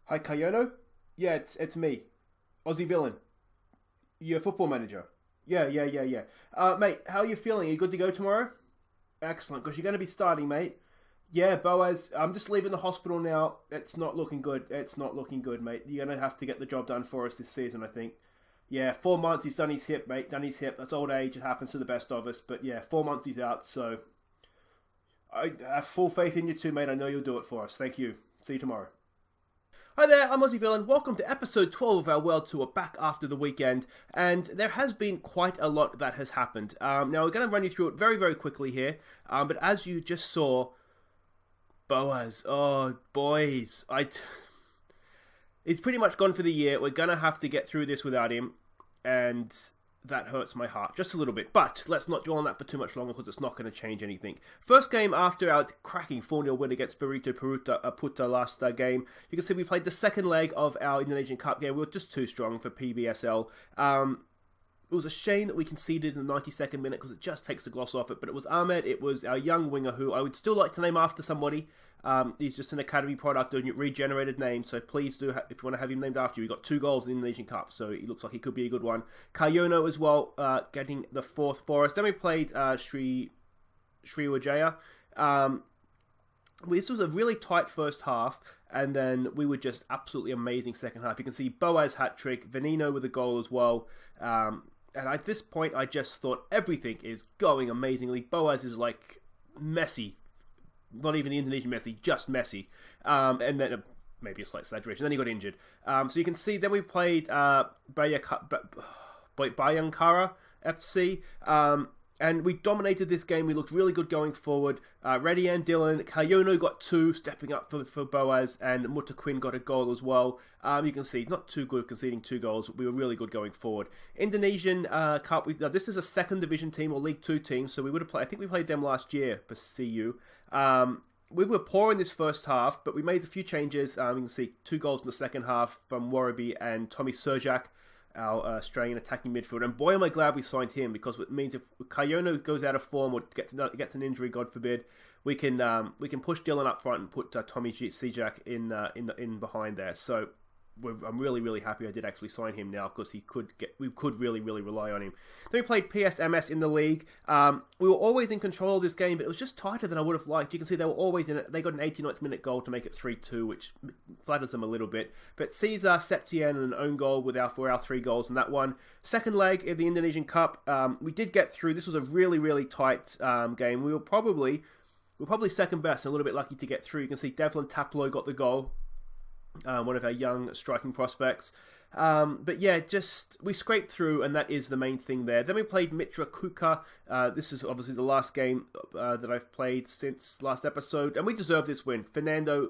Hi, Kayono? Yeah, it's me, Aussie villain. You're a football manager. Yeah. Mate, how are you feeling? Are you good to go tomorrow? Excellent, because you're going to be starting, mate. Yeah, Boaz, I'm just leaving the hospital now. It's not looking good. It's not looking good, mate. You're going to have to get the job done for us this season, I think. Yeah, 4 months, he's done his hip, mate. Done his hip. That's old age. It happens to the best of us. But yeah, 4 months he's out, so I have full faith in you too, mate. I know you'll do it for us. Thank you. See you tomorrow. Hi there, I'm Aussie Villain. Welcome to episode 12 of our World Tour back after the weekend, and there has been quite a lot that has happened. Now, we're going to run you through it very, very quickly here, but as you just saw, Boaz, oh, boys, it's pretty much gone for the year. We're going to have to get through this without him, and that hurts my heart just a little bit. But let's not dwell on that for too much longer because it's not going to change anything. First game after our cracking 4-0 win against Burrito Puta last game. You can see we played the second leg of our Indonesian Cup game. We were just too strong for PBSL. It was a shame that we conceded in the 92nd minute because it just takes the gloss off it. But it was Ahmed. It was our young winger who I would still like to name after somebody. He's just an academy product, a regenerated name. So please do, if you want to have him named after you. He got 2 goals in the Indonesian Cup, so he looks like he could be a good one. Kayono as well, getting the 4th for us. Then we played Sriwijaya. This was a really tight first half, and then we were just absolutely amazing second half. You can see Boaz hat-trick, Venino with a goal as well. And at this point, I just thought everything is going amazingly. Boaz is like Messi. Not even the Indonesian Messi, just Messi. And then maybe a slight exaggeration. Then he got injured. So you can see, then we played Bayangkara FC. And we dominated this game. We looked really good going forward. Redian, Dylan, Kayono got 2, stepping up for Boaz, and Mutaquin got a goal as well. You can see, not too good conceding 2 goals. We were really good going forward. Indonesian Cup, this is a second division team or League 2 team, so we would have played, I think we played them last year, Persiba. We were poor in this first half, but we made a few changes. You can see 2 goals in the second half from Warabi and Tommy Surjak, our Australian attacking midfielder. And boy, am I glad we signed him, because it means if Kayono goes out of form or gets an injury, God forbid, we can push Dylan up front and put Tommy Surjak in behind there. So I'm really, really happy I did actually sign him now, because we could really, really rely on him. Then we played PSMS in the league. We were always in control of this game, but it was just tighter than I would have liked. You can see they were always in it. They got an 89th minute goal to make it 3-2, which flatters them a little bit. But Caesar, Septien, and an own goal for our 3 goals in that one. Second leg of the Indonesian Cup, we did get through. This was a really, really tight game. We were probably second best, and a little bit lucky to get through. You can see Devlin Taplow got the goal. One of our young striking prospects. But yeah, we scraped through, and that is the main thing there. Then we played Mitra Kuka. This is obviously the last game that I've played since last episode, and we deserve this win. Ternando,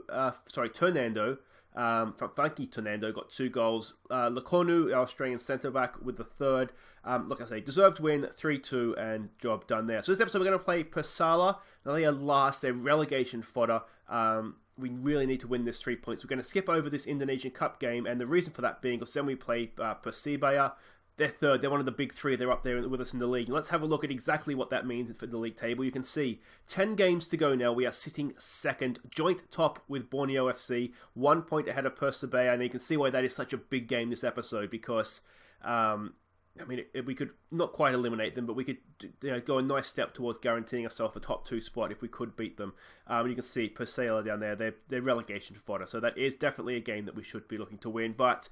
Funky Ternando got 2 goals. Lakonu, our Australian centre-back, with the 3rd. Like I say, deserved win, 3-2, and job done there. So this episode we're going to play Persela. Now they are last, they're relegation fodder. We really need to win this 3 points. We're going to skip over this Indonesian Cup game, and the reason for that being, because then we play Persebaya. They're 3rd. They're one of the big 3. They're up there with us in the league. And let's have a look at exactly what that means for the league table. You can see 10 games to go now. We are sitting 2nd, joint top with Borneo FC, 1 point ahead of Persebaya. And you can see why that is such a big game this episode, because we could not quite eliminate them, but we could go a nice step towards guaranteeing ourselves a top 2 spot if we could beat them. You can see Persela down there, they're relegation fodder, so that is definitely a game that we should be looking to win. But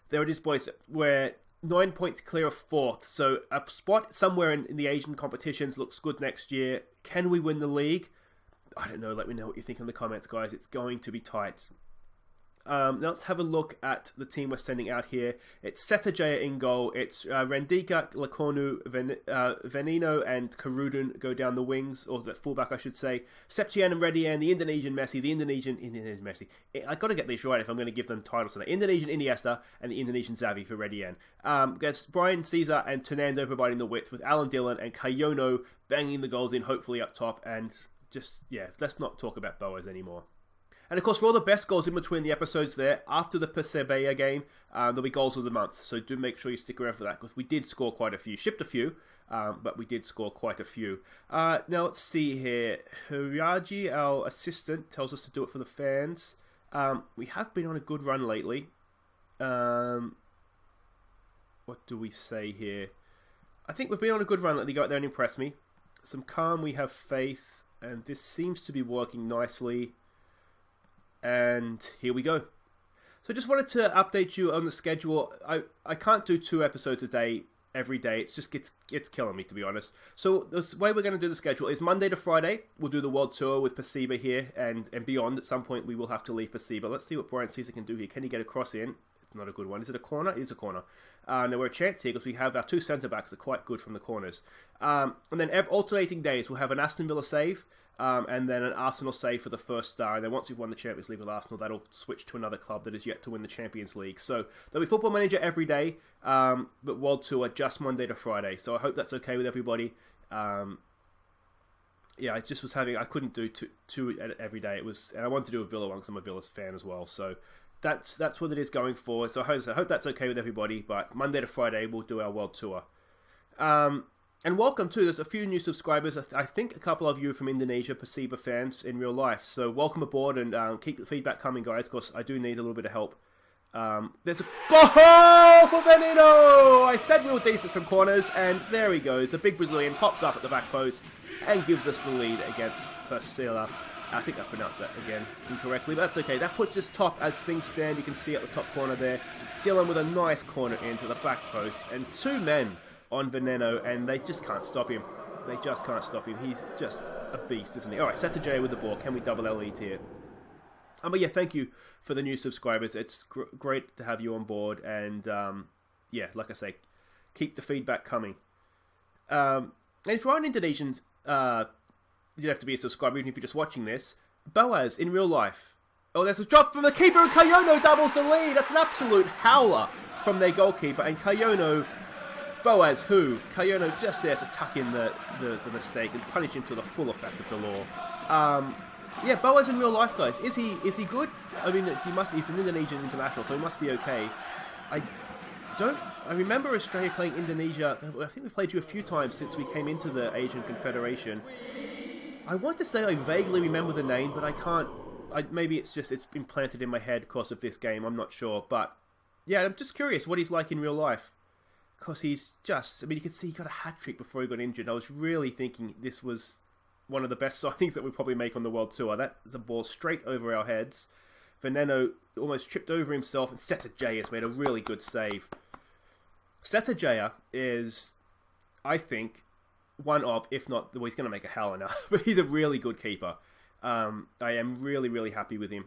there it is, boys. We're 9 points clear of 4th, so a spot somewhere in the Asian competitions looks good next year. Can we win the league? I don't know. Let me know what you think in the comments, guys. It's going to be tight. Now let's have a look at the team we're sending out here. It's Setajaya in goal. It's Rendika, Lakonu, Venino, and Karudin go down the wings, or the fullback I should say. Septien and Redian, the Indonesian Messi, the Indonesian Messi. I got to get these right if I'm going to give them titles tonight. Indonesian Iniesta and the Indonesian Xavi for Redian. Gets Brian Caesar and Ternando providing the width, with Alan Dillon and Kayono banging the goals in, hopefully up top. And let's not talk about Boas anymore. And of course, for all the best goals in between the episodes there, after the Persebaya game, there'll be goals of the month. So do make sure you stick around for that, because we did score quite a few. Shipped a few, but we did score quite a few. Now let's see here. Hiraji, our assistant, tells us to do it for the fans. We have been on a good run lately. What do we say here? I think we've been on a good run lately. Go out there and impress me. Some calm, we have faith, and this seems to be working nicely. And here we go. So just wanted to update you on the schedule. I can't do 2 episodes a day every day. It's just it's killing me, to be honest. So the way we're going to do the schedule is Monday to Friday. We'll do the World Tour with Persiba here and beyond. At some point we will have to leave Persiba. Let's see what Brian Caesar can do here. Can he get a cross in? It's not a good one. Is it a corner? It is a corner. Now we're a chance here because we have our 2 centre-backs that are quite good from the corners. And then alternating days, we'll have an Aston Villa save and then an Arsenal save for the first star. And then once we've won the Champions League with Arsenal, that'll switch to another club that is yet to win the Champions League. So there'll be Football Manager every day, but World Tour just Monday to Friday. So I hope that's okay with everybody. Yeah, I just was I couldn't do two every day. And I wanted to do a Villa one because I'm a Villa's fan as well. So that's what it is going forward. So I hope that's okay with everybody. But Monday to Friday, we'll do our World Tour. And welcome too. There's a few new subscribers. I think a couple of you from Indonesia, Persiba fans in real life. So welcome aboard and keep the feedback coming, guys. Of course, I do need a little bit of help. There's a goal for Benino! I said we were decent from corners, and there he goes. The big Brazilian pops up at the back post and gives us the lead against Persela. I think I pronounced that again incorrectly, but that's okay. That puts us top as things stand. You can see at the top corner there, Dylan with a nice corner into the back post, and 2 men on Veneno, and they just can't stop him. They just can't stop him. He's just a beast, isn't he? All right, Setterjay with the ball. Can we double our lead here? But yeah, thank you for the new subscribers. It's great to have you on board, and yeah, like I say, keep the feedback coming. And if you're an Indonesian, you don't have to be a subscriber, even if you're just watching this. Boaz in real life. Oh, there's a drop from the keeper, and Kayono doubles the lead. That's an absolute howler from their goalkeeper, and Kayono. Boaz, Kayono just there to tuck in the mistake and punish him to the full effect of the law. Yeah, Boaz in real life, guys. Is he good? I mean, he's an Indonesian international, so he must be okay. I remember Australia playing Indonesia. I think we played you a few times since we came into the Asian Confederation. I want to say I vaguely remember the name, but I can't. Maybe it's been planted in my head because of this game. I'm not sure, but yeah, I'm just curious what he's like in real life. Because he's just, you can see he got a hat-trick before he got injured. I was really thinking this was one of the best signings that we probably make on the World Tour. That's a ball straight over our heads. Veneno almost tripped over himself, and Setterjay has made a really good save. Setterjay is, I think, one of, if not, well, he's going to make a howler now, but he's a really good keeper. I am really, really happy with him.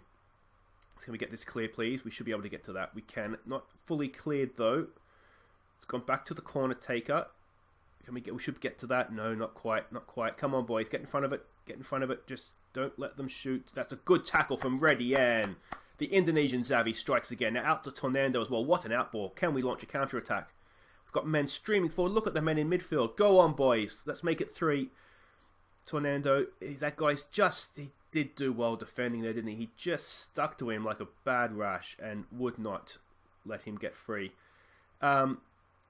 Can we get this clear, please? We should be able to get to that. We can. Not fully cleared, though. It's gone back to the corner taker. We should get to that. No, not quite. Come on, boys. Get in front of it. Just don't let them shoot. That's a good tackle from Redian. The Indonesian Xavi strikes again. Now out to Tornando as well. What an outball. Can we launch a counter-attack? We've got men streaming forward. Look at the men in midfield. Go on, boys. Let's make it 3. Tornando. That guy's he did do well defending there, didn't he? He just stuck to him like a bad rash and would not let him get free.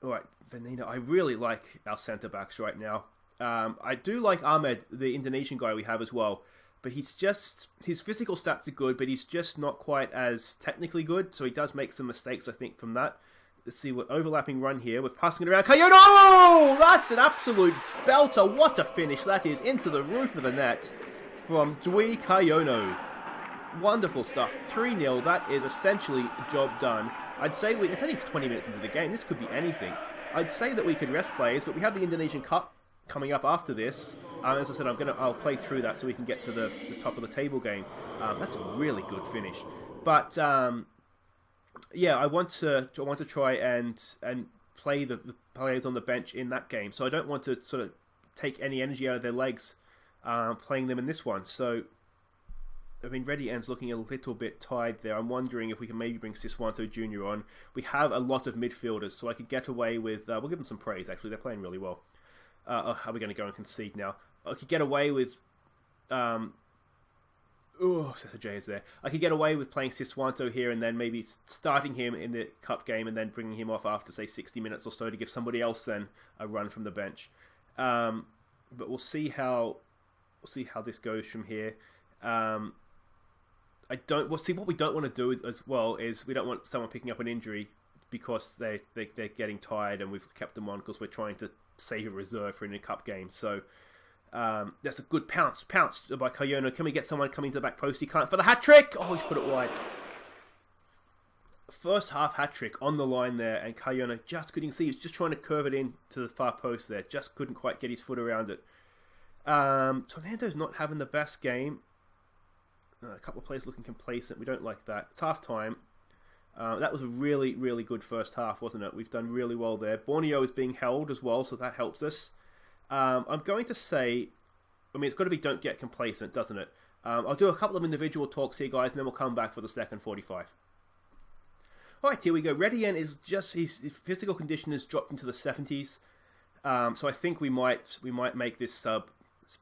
Alright, Veneno, I really like our centre-backs right now. I do like Ahmed, the Indonesian guy we have as well. But his physical stats are good, but he's just not quite as technically good. So he does make some mistakes, I think, from that. Let's see what overlapping run here. We're passing it around. Kayono! That's an absolute belter. What a finish that is. Into the roof of the net from Dwi Kayono. Wonderful stuff. 3-0. That is essentially job done. I'd say it's only 20 minutes into the game. This could be anything. I'd say that we could rest players, but we have the Indonesian Cup coming up after this. As I said, I'll play through that so we can get to the top of the table game. That's a really good finish. But yeah, I want to try and play the players on the bench in that game. So I don't want to sort of take any energy out of their legs playing them in this one. So Redian's looking a little bit tired there. I'm wondering if we can maybe bring Siswanto Jr. on. We have a lot of midfielders, so I could get away with... we'll give them some praise, actually. They're playing really well. Are we going to go and concede now? I could get away with... Setterjay is there. I could get away with playing Siswanto here and then maybe starting him in the cup game and then bringing him off after, say, 60 minutes or so to give somebody else then a run from the bench. But we'll see how this goes from here. I don't. Well, see, what we don't want to do as well is we don't want someone picking up an injury because they're getting tired and we've kept them on because we're trying to save a reserve for a cup game. So that's a good pounce by Kayono. Can we get someone coming to the back post? He can't for the hat trick. Oh, he's put it wide. First half hat trick on the line there, and Kayono just couldn't see. He's just trying to curve it in to the far post there. Just couldn't quite get his foot around it. Tornado's not having the best game. A couple of players looking complacent. We don't like that. It's half time. That was a really, really good first half, wasn't it? We've done really well there. Borneo is being held as well, so that helps us. I'm going to say, I mean, it's got to be don't get complacent, doesn't it? I'll do a couple of individual talks here, guys, and then we'll come back for the second 45. All right, here we go. Redian is just, his physical condition has dropped into the 70s. So I think we might make this sub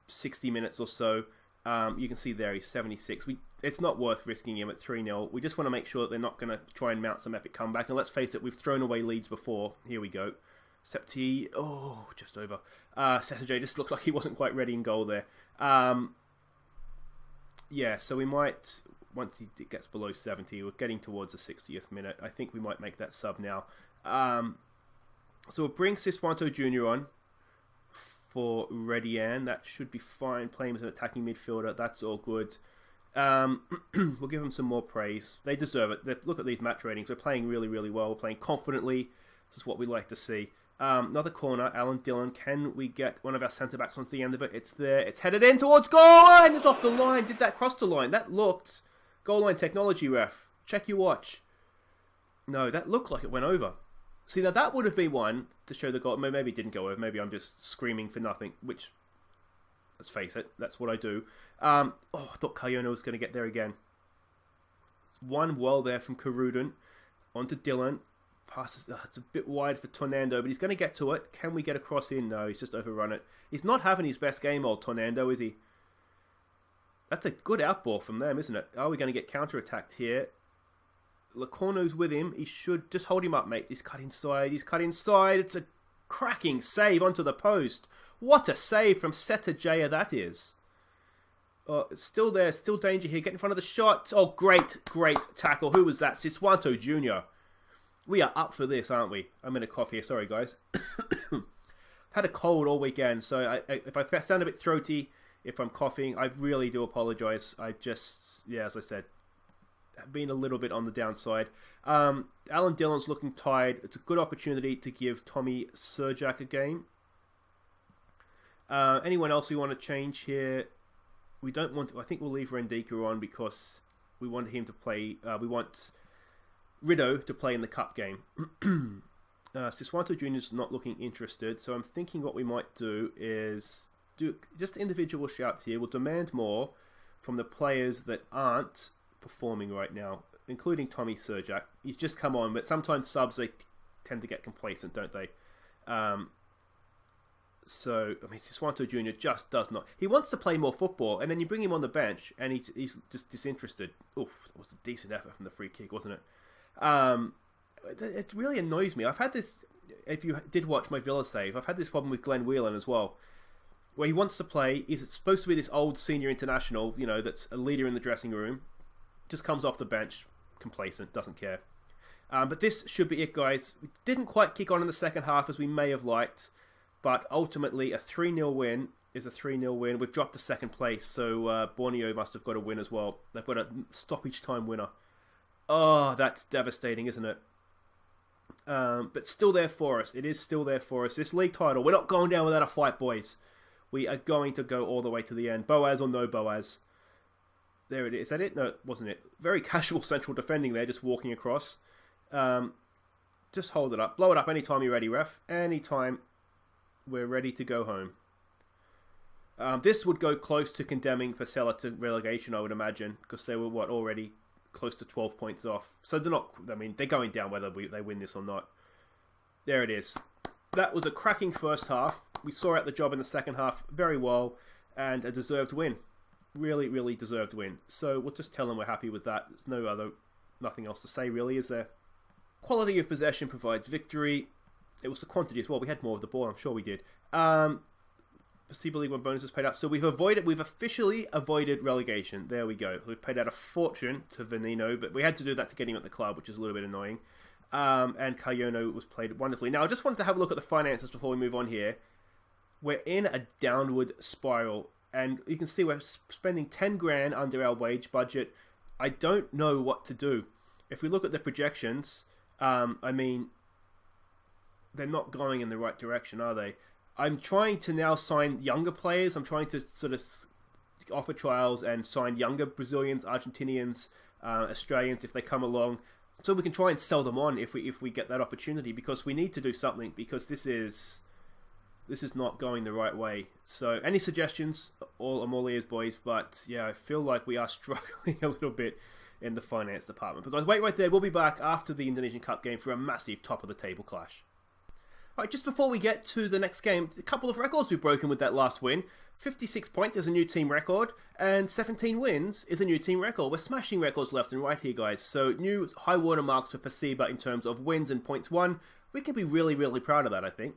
60 minutes or so. You can see there he's 76. It's not worth risking him at 3-0. We just want to make sure that they're not going to try and mount some epic comeback. And let's face it, we've thrown away leads before. Here we go. Septi, oh, just over. Sesajay just looked like he wasn't quite ready in goal there. Yeah, so we might, once he gets below 70, we're getting towards the 60th minute. I think we might make that sub now. So we'll bring Siswanto Jr. on for Redian. That should be fine. Play him as an attacking midfielder. That's all good. We'll give him some more praise. They deserve it. Look at these match ratings. We're playing really, really well. We're playing confidently. This is what we like to see. Another corner. Alan Dillon. Can we get one of our centre-backs onto the end of it? It's there. It's headed in towards goal. And it's off the line. Did that cross the line? That looked... Goal line technology, ref. Check your watch. No, that looked like it went over. See, now that would have been one to show the goal. Maybe it didn't go over. Maybe I'm just screaming for nothing, which, let's face it, that's what I do. I thought Kayono was going to get there again. One well there from Karudin onto Dillon. Passes, it's a bit wide for Tornando, but he's going to get to it. Can we get a cross in? No, he's just overrun it. He's not having his best game, old Tornando, is he? That's a good outball from them, isn't it? Are we going to get counter-attacked here? Lacorno's with him. He should just hold him up, mate. He's cut inside. He's cut inside. It's a cracking save onto the post. What a save from Setajaya that is. It's still there. Still danger here. Get in front of the shot. Oh, great tackle. Who was that? Siswanto Jr. We are up for this, aren't we? I'm in a cough here. Sorry, guys. Had a cold all weekend, so if I sound a bit throaty, if I'm coughing, I really do apologise. I just, yeah, as I said, been a little bit on the downside. Alan Dillon's looking tired. It's a good opportunity to give Tommy Serjak a game. Anyone else we want to change here? We don't want to, I think we'll leave Rendika on because we want him to play, we want Rido to play in the cup game. Siswanto Jr.'s not looking interested, so I'm thinking what we might do is do just individual shouts here. We'll demand more from the players that aren't performing right now, including Tommy Serjak. He's just come on, but sometimes subs, they tend to get complacent, don't they? So, I mean, Siswanto Jr. just does not. He wants to play more football, and then you bring him on the bench, and he's just disinterested. Oof, that was a decent effort from the free kick, wasn't it? It really annoys me. I've had this, if you did watch my Villa save, I've had this problem with Glenn Whelan as well, where he wants to play. Is it supposed to be this old senior international, you know, that's a leader in the dressing room, just comes off the bench, complacent, doesn't care. But this should be it, guys. We didn't quite kick on in the second half as we may have liked, but ultimately a 3-0 win is a 3-0 win. We've dropped to second place, so Borneo must have got a win as well. They've got a stoppage time winner. Oh, that's devastating, isn't it? But still there for us. It is still there for us. This league title, we're not going down without a fight, boys. We are going to go all the way to the end. Boaz or no Boaz? There it is. Is that it? No, it wasn't it. Very casual central defending there, just walking across. Just hold it up. Blow it up anytime you're ready, ref. Anytime we're ready to go home. This would go close to condemning Persela to relegation, I would imagine, because they were, already close to 12 points off. So they're not, I mean, they're going down whether they win this or not. There it is. That was a cracking first half. We saw out the job in the second half very well, and a deserved win. Really, really deserved win. So we'll just tell them we're happy with that. There's nothing else to say, really, is there? Quality of possession provides victory. It was the quantity as well. We had more of the ball, I'm sure we did. Persiba League One bonuses paid out. So we've officially avoided relegation. There we go. We've paid out a fortune to Veneno, but we had to do that to get him at the club, which is a little bit annoying. And Kayono was played wonderfully. Now, I just wanted to have a look at the finances before we move on here. We're in a downward spiral, and you can see we're spending 10 grand under our wage budget. I don't know what to do. If we look at the projections, I mean, they're not going in the right direction, are they? I'm trying to now sign younger players. I'm trying to sort of offer trials and sign younger Brazilians, Argentinians, Australians if they come along, so we can try and sell them on if we get that opportunity, because we need to do something, because this is not going the right way. So any suggestions? I'm all ears, boys. But yeah, I feel like we are struggling a little bit in the finance department. Because wait right there, we'll be back after the Indonesian Cup game for a massive top of the table clash. Alright, just before we get to the next game, a couple of records we've broken with that last win. 56 points is a new team record, and 17 wins is a new team record. We're smashing records left and right here, guys. So new high water marks for Persiba in terms of wins and points won. We can be really, really proud of that, I think.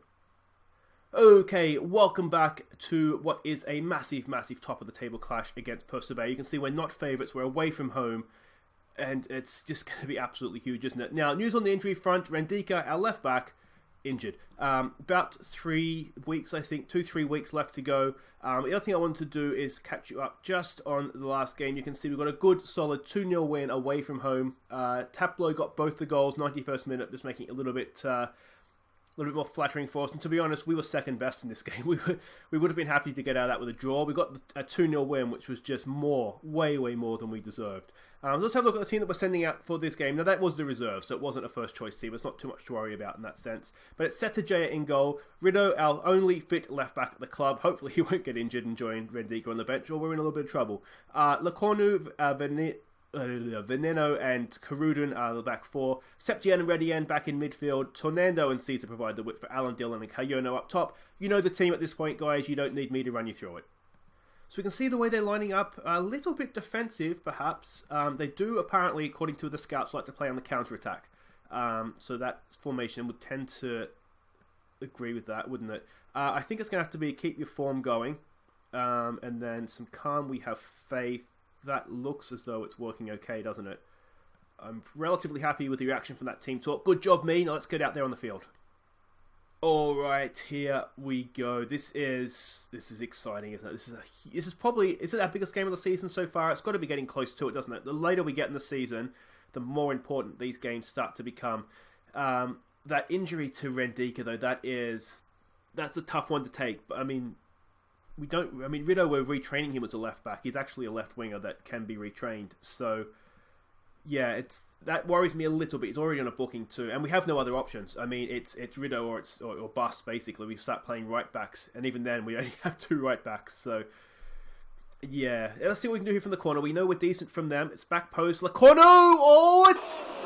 Okay, welcome back to what is a massive, massive top of the table clash against Persebaya. You can see we're not favourites, we're away from home, and it's just going to be absolutely huge, isn't it? Now, news on the injury front, Rendika, our left back, injured. About 3 weeks, I think, 2-3 weeks left to go. The other thing I wanted to do is catch you up just on the last game. You can see we've got a good, solid 2-0 win away from home. Taplow got both the goals, 91st minute, just making it a little bit more flattering for us. And to be honest, we were second best in this game. We would have been happy to get out of that with a draw. We got a 2-0 win, which was just way, way more than we deserved. So let's have a look at the team that we're sending out for this game. Now, that was the reserve, so it wasn't a first-choice team. It's not too much to worry about in that sense. But it's Setajaya in goal. Rido, our only fit left-back at the club. Hopefully he won't get injured and join Rendika on the bench, or we're in a little bit of trouble. Lakonu, Veneno and Karudin are the back four. Septian and Redian back in midfield. Tornando and Caesar provide the width for Alan Dillon and Kayono up top. You know the team at this point, guys. You don't need me to run you through it. So we can see the way they're lining up, a little bit defensive, perhaps. They do, apparently, according to the scouts, like to play on the counter-attack. So that formation would tend to agree with that, wouldn't it? I think it's going to have to be keep your form going. And then some calm, we have faith. That looks as though it's working okay, doesn't it? I'm relatively happy with the reaction from that team talk. Good job, me. Now let's get out there on the field. Alright, here we go. This is exciting, isn't it? This is probably our biggest game of the season so far. It's got to be getting close to it, doesn't it? The later we get in the season, the more important these games start to become. That injury to Rendika, though, that's a tough one to take. But I mean, Rido, we're retraining him as a left back. He's actually a left winger that can be retrained. So yeah, that worries me a little bit. He's already on a booking too, and we have no other options. I mean, it's Rido or bust basically. We start playing right backs, and even then we only have 2 right backs. So yeah, let's see what we can do here from the corner. We know we're decent from them. It's back post. Lacorno! Oh,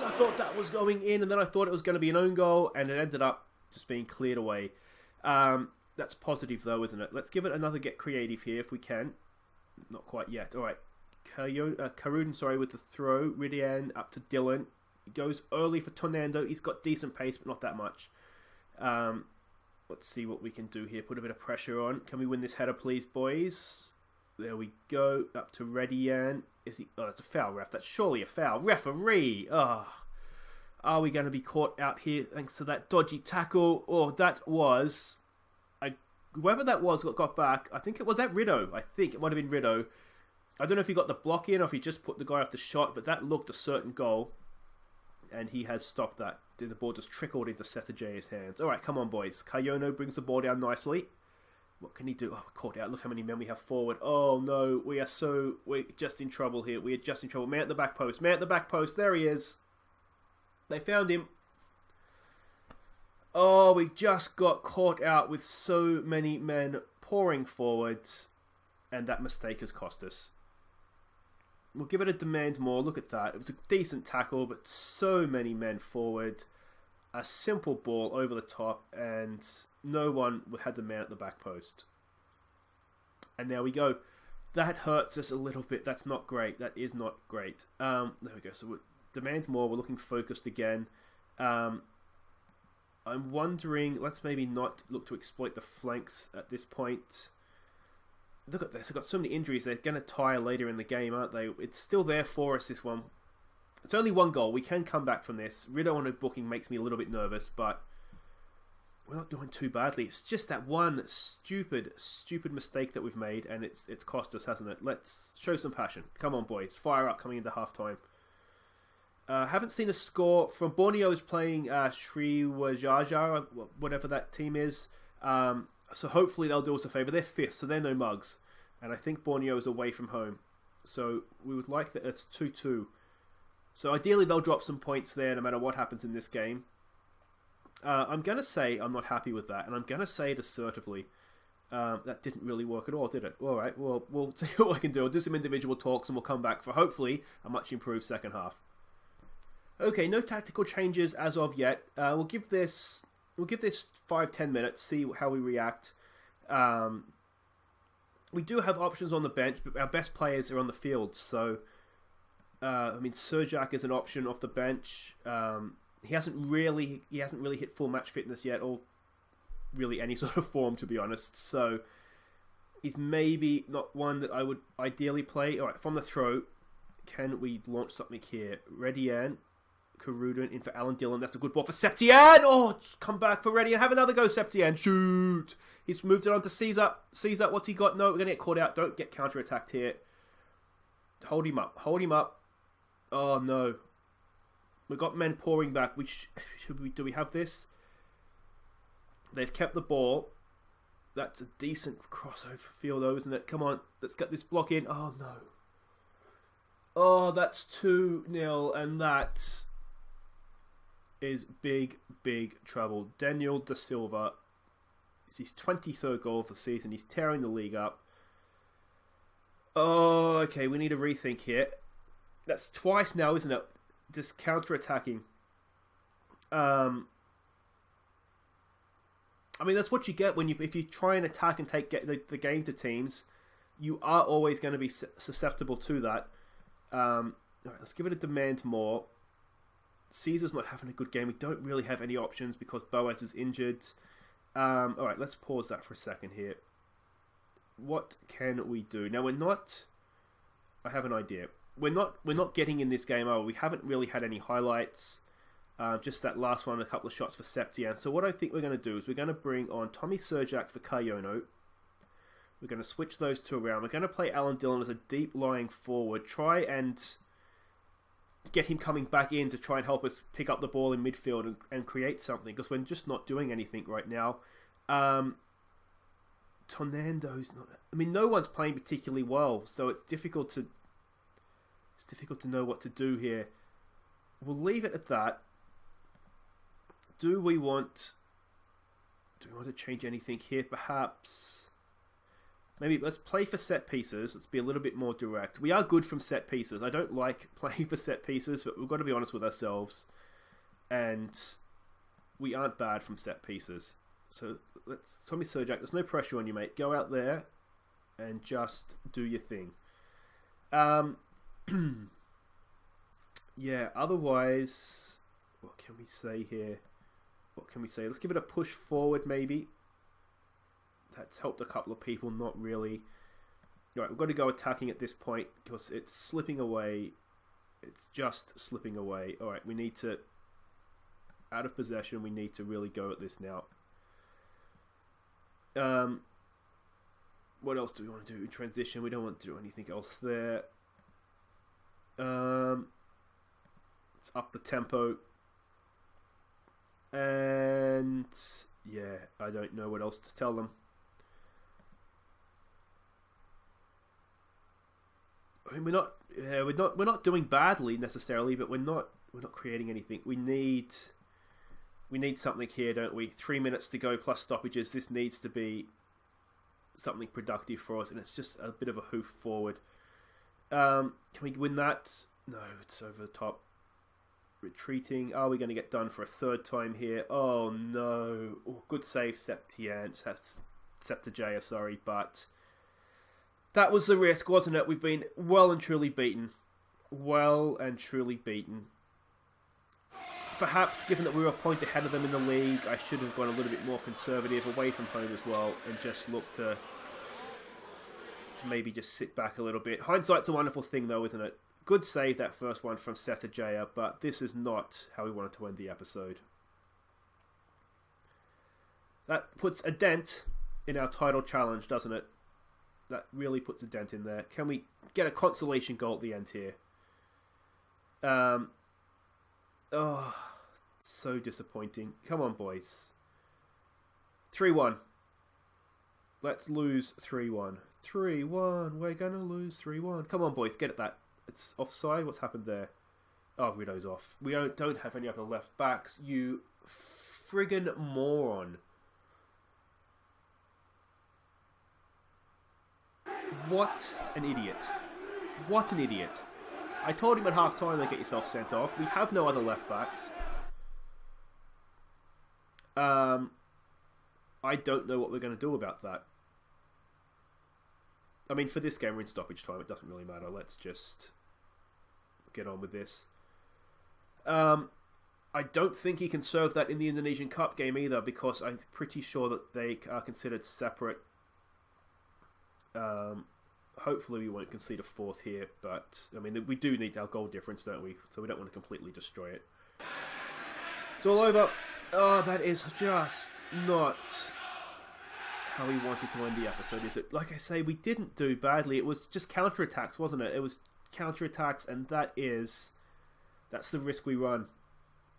I thought that was going in, and then I thought it was going to be an own goal, and it ended up just being cleared away. That's positive though, isn't it? Let's give it another get creative here if we can. Not quite yet. All right. Karudin, with the throw. Ridian up to Dylan. He goes early for Tornando. He's got decent pace, but not that much. Let's see what we can do here. Put a bit of pressure on. Can we win this header, please, boys? There we go. Up to Ridian. Is he? Oh, that's a foul, ref. That's surely a foul. Referee. Oh. Are we going to be caught out here thanks to that dodgy tackle? Oh, that was... Whoever that was got back. I think it was that Rido. I think it might have been Rido. I don't know if he got the block in or if he just put the guy off the shot, but that looked a certain goal. And he has stopped that. The ball just trickled into Setajaya's hands. Alright, come on, boys. Kayono brings the ball down nicely. What can he do? Oh, we're caught out. Look how many men we have forward. Oh, no. We're just in trouble here. We are just in trouble. Man at the back post. Man at the back post. There he is. They found him. Oh, we just got caught out with so many men pouring forwards. And that mistake has cost us. We'll give it a demand more. Look at that. It was a decent tackle, but so many men forward. A simple ball over the top, and no one had the man at the back post. And there we go. That hurts us a little bit. That's not great. That is not great. There we go. So we demand more. We're looking focused again. I'm wondering, let's maybe not look to exploit the flanks at this point. look at this. They've got so many injuries. They're going to tire later in the game, aren't they? It's still there for us, this one. It's only 1 goal. We can come back from this. Riddo on a booking makes me a little bit nervous, but we're not doing too badly. It's just that one stupid mistake that we've made, and it's cost us, hasn't it? Let's show some passion. Come on, boys. Fire up coming into halftime. Haven't seen a score from Borneo's playing Sriwijaya, whatever that team is. So hopefully they'll do us a favour. They're 5th, so they're no mugs. And I think Borneo is away from home. So we would like that. It's 2-2. So ideally they'll drop some points there no matter what happens in this game. I'm going to say I'm not happy with that. And I'm going to say it assertively. That didn't really work at all, did it? Alright, well, we'll see what I can do. I'll do some individual talks and we'll come back for hopefully a much improved second half. Okay, no tactical changes as of yet. We'll give this 5-10 minutes, see how we react. We do have options on the bench, but our best players are on the field. So, I mean, Serjak is an option off the bench. He hasn't really hit full match fitness yet, or really any sort of form, to be honest. So, he's maybe not one that I would ideally play. All right, from the throw, can we launch something here? Redian. Karudin in for Alan Dillon. That's a good ball for Septian. Oh, come back for Redian. Have another go, Septian. Shoot. He's moved it on to Caesar. Caesar, what's he got? No, we're going to get caught out. Don't get counter-attacked here. Hold him up. Hold him up. Oh, no. We've got men pouring back. Do we have this? They've kept the ball. That's a decent crossover field, though, isn't it? Come on. Let's get this block in. Oh, no. Oh, that's 2-0, and that is big trouble. Daniel Da Silva, it's his 23rd goal of the season. He's tearing the league up. Oh, okay, we need a rethink here. That's twice now, isn't it? Just counter-attacking. I mean, that's what you get when if you try and attack and get the game to teams. You are always going to be susceptible to that. Alright, let's give it a demand more. Caesar's not having a good game. We don't really have any options because Boaz is injured. Alright, let's pause that for a second here. What can we do? Now I have an idea. We're not getting in this game, are we? We haven't really had any highlights. Just that last one, a couple of shots for Septian. So what I think we're going to do is we're going to bring on Tommy Serjak for Kayono. We're going to switch those two around. We're going to play Alan Dillon as a deep lying forward. Try and get him coming back in to try and help us pick up the ball in midfield and create something. Because we're just not doing anything right now. Tonando's not... I mean, no one's playing particularly well. So it's difficult to know what to do here. We'll leave it at that. Do we want to change anything here? Perhaps... Maybe let's play for set pieces. Let's be a little bit more direct. We are good from set pieces. I don't like playing for set pieces, but we've got to be honest with ourselves. And we aren't bad from set pieces. So let's Tommy Serjak. There's no pressure on you, mate. Go out there and just do your thing. Yeah. Otherwise, what can we say here? What can we say? Let's give it a push forward, maybe. That's helped a couple of people, not really. Alright, we've got to go attacking at this point because it's slipping away. It's just slipping away. Alright, we need to... Out of possession, we need to really go at this now. What else do we want to do in transition? We don't want to do anything else there. Let's up the tempo. And... yeah, I don't know what else to tell them. I mean, we're not doing badly necessarily, but we're not creating anything. We need something here, don't we? 3 minutes to go plus stoppages. This needs to be something productive for us, and it's just a bit of a hoof forward. Can we win that? No, it's over the top. Retreating. Are we going to get done for a third time here? Oh no! Oh, good save, Septajaya. Sorry, but. That was the risk, wasn't it? We've been well and truly beaten. Well and truly beaten. Perhaps, given that we were a point ahead of them in the league, I should have gone a little bit more conservative away from home as well and just looked to to maybe just sit back a little bit. Hindsight's a wonderful thing, though, isn't it? Good save, that first one from Satajaya, but this is not how we wanted to end the episode. That puts a dent in our title challenge, doesn't it? That really puts a dent in there. Can we get a consolation goal at the end here? Oh, so disappointing. Come on, boys. 3-1. Let's lose 3-1. 3-1. We're going to lose 3-1. Come on, boys. Get at that. It's offside. What's happened there? Oh, Rido's off. We don't have any other left backs. You friggin' moron. What an idiot. What an idiot. I told him at half-time to get yourself sent off. We have no other left backs. I don't know what we're going to do about that. I mean, for this game, we're in stoppage time. It doesn't really matter. Let's just get on with this. I don't think he can serve that in the Indonesian Cup game either, because I'm pretty sure that they are considered separate. Hopefully we won't concede a fourth here, but I mean, we do need our goal difference, don't we? So we don't want to completely destroy it. It's all over. Oh, that is just not how we wanted to end the episode, is it? Like I say, we didn't do badly. It was just counterattacks, wasn't it? It was counterattacks, and that's the risk we run.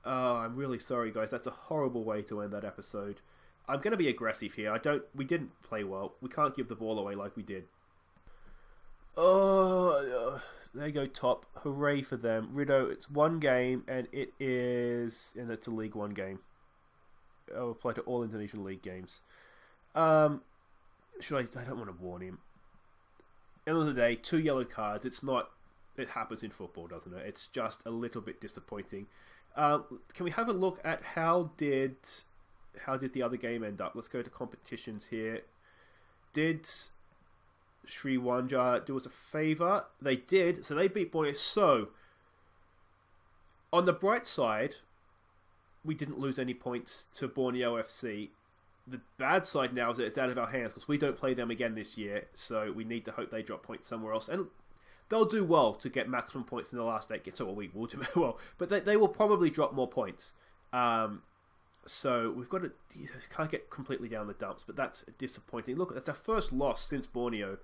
Oh, I'm really sorry, guys. That's a horrible way to end that episode. I'm going to be aggressive here. We didn't play well. We can't give the ball away like we did. Oh, there you go, top. Hooray for them. Rido, it's one game, and it's a League One game. I'll apply to all Indonesian League games. I don't want to warn him. End of the day, 2 yellow cards. It happens in football, doesn't it? It's just a little bit disappointing. Can we have a look at how did the other game end up? Let's go to competitions here. Did Sri Wanja do us a favour? They did, so they beat Borneo. So, on the bright side, we didn't lose any points to Borneo FC. The bad side now is that it's out of our hands, because we don't play them again this year, so we need to hope they drop points somewhere else. And they'll do well to get maximum points in the last 8 games. So we will do well, but they will probably drop more points. So we've got to can't get completely down the dumps, but that's disappointing. Look, that's our first loss since Borneo.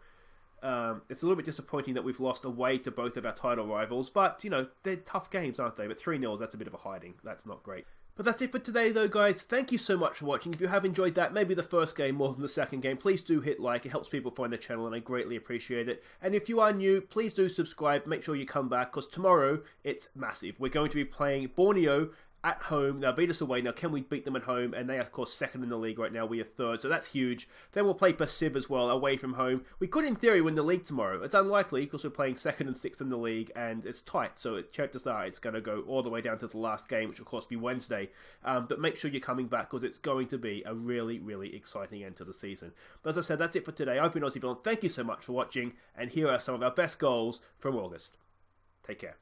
It's a little bit disappointing that we've lost away to both of our title rivals, but they're tough games, aren't they? But 3-0, that's a bit of a hiding. That's not great. But that's it for today, though, guys. Thank you so much for watching. If you have enjoyed that, maybe the first game more than the second game, please do hit like. It helps people find the channel, and I greatly appreciate it. And if you are new, please do subscribe. Make sure you come back, because tomorrow, it's massive. We're going to be playing Borneo at home. They'll beat us away. Now, can we beat them at home? And they are, of course, second in the league right now. We are third, so that's huge. Then we'll play Persiba as well, away from home. We could, in theory, win the league tomorrow. It's unlikely, because we're playing second and sixth in the league, and it's tight. So chances are it's going to go all the way down to the last game, which will, of course, be Wednesday. But make sure you're coming back, because it's going to be a really, really exciting end to the season. But as I said, that's it for today. I've been Aussie Villain. Thank you so much for watching, and here are some of our best goals from August. Take care.